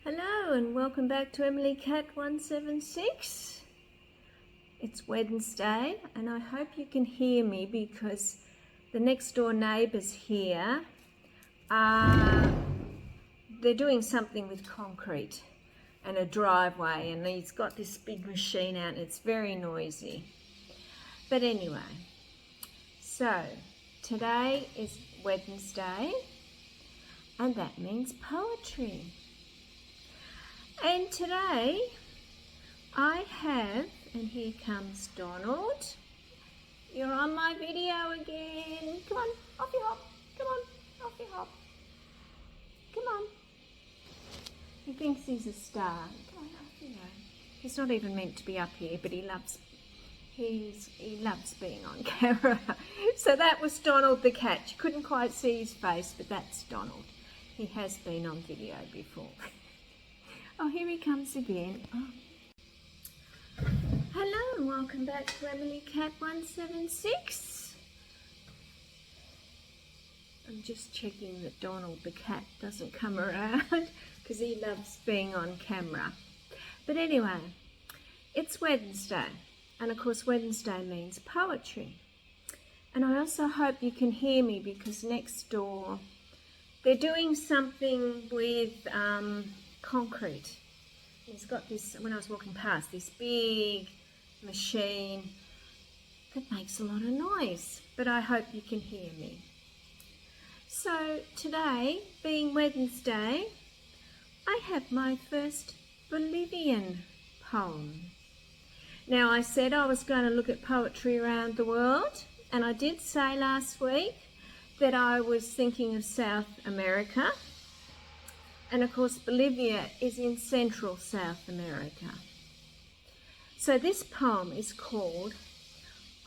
Hello and welcome back to Emily Cat 176. It's Wednesday and I hope you can hear me because the next door neighbours here they're doing something with concrete and a driveway, and he's got this big machine out and it's very noisy. But anyway, so today is Wednesday and that means poetry. And today I have, and here comes Donald. You're on my video again. Come on, off you hop. Come on, off you hop. Come on. He thinks he's a star. Come on, off you go. He's not even meant to be up here, but he loves being on camera. So that was Donald the cat. You couldn't quite see his face, but that's Donald. He has been on video before. Oh, here he comes again. Oh. Hello and welcome back to Emily Cat 176. I'm just checking that Donald the cat doesn't come around because he loves being on camera. But anyway, it's Wednesday, and of course Wednesday means poetry. And I also hope you can hear me because next door they're doing something with concrete. He's got this, when I was walking past, this big machine that makes a lot of noise, but I hope you can hear me. So today, being Wednesday, I have my first Bolivian poem. Now I said I was going to look at poetry around the world, and I did say last week that I was thinking of South America. And of course, Bolivia is in Central South America. So this poem is called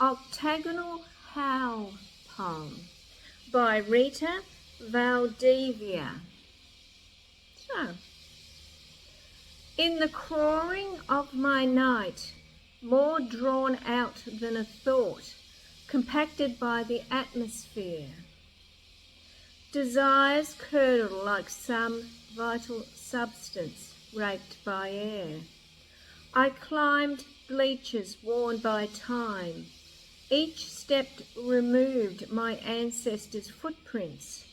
Octagonal Howl Poem by Rita Valdivia. So, in the crawling of my night, more drawn out than a thought, compacted by the atmosphere, desires curdle like some vital substance raped by air. I climbed bleachers worn by time. Each step removed my ancestors' footprints,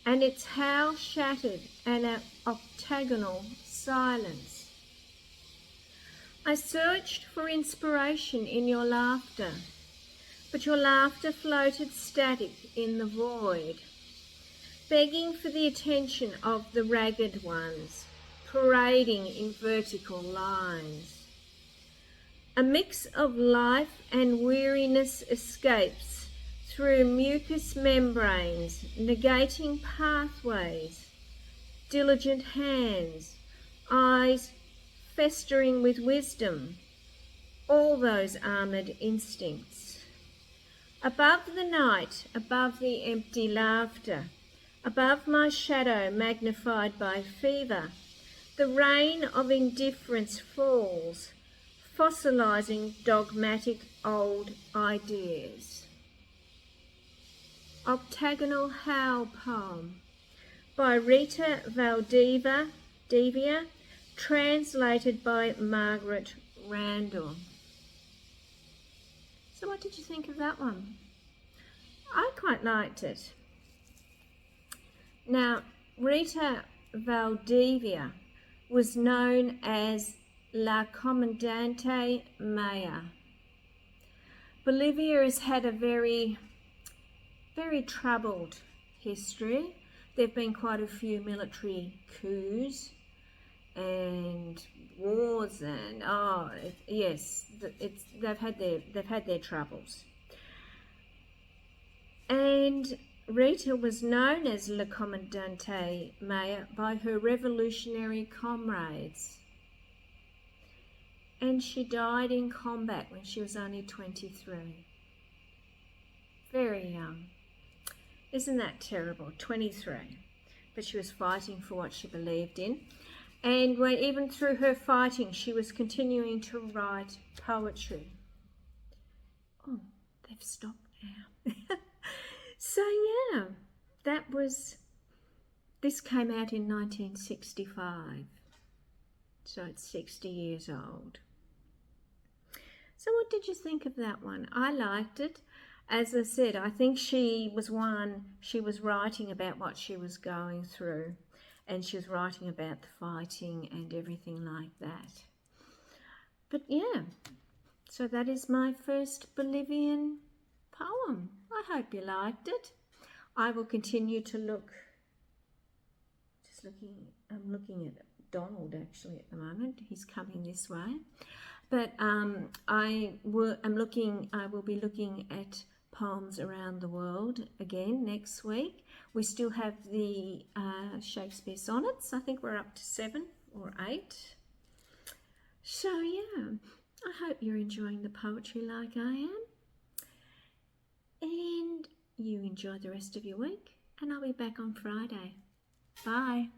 and its howl shattered an octagonal silence. I searched for inspiration in your laughter, but your laughter floated static in the void, begging for the attention of the ragged ones, parading in vertical lines. A mix of life and weariness escapes through mucous membranes, negating pathways, diligent hands, eyes festering with wisdom, all those armoured instincts. Above the night, above the empty laughter, above my shadow magnified by fever, the rain of indifference falls, fossilizing dogmatic old ideas. Octagonal Howl Poem by Rita Valdivia, translated by Margaret Randall. So what did you think of that one? I quite liked it. Now, Rita Valdivia was known as La Comandante Maya. Bolivia has had a very, very troubled history. There have been quite a few military coups and wars, and they've had their troubles. And Rita was known as La Comandante Maya by her revolutionary comrades, and she died in combat when she was only 23. Very young. Isn't that terrible? 23. But she was fighting for what she believed in, and even through her fighting she was continuing to write poetry. Oh, they've stopped now. So yeah, this came out in 1965. So it's 60 years old. So what did you think of that one? I liked it. As I said, I think she was writing about what she was going through, and she was writing about the fighting and everything like that. But yeah, so that is my first Bolivian poem. I hope you liked it. I will continue to look. I'm looking at Donald actually at the moment. He's coming this way. But I will be looking at poems around the world again next week. We still have the Shakespeare sonnets. I think we're up to 7 or 8. So yeah, I hope you're enjoying the poetry like I am. And you enjoy the rest of your week. And I'll be back on Friday. Bye.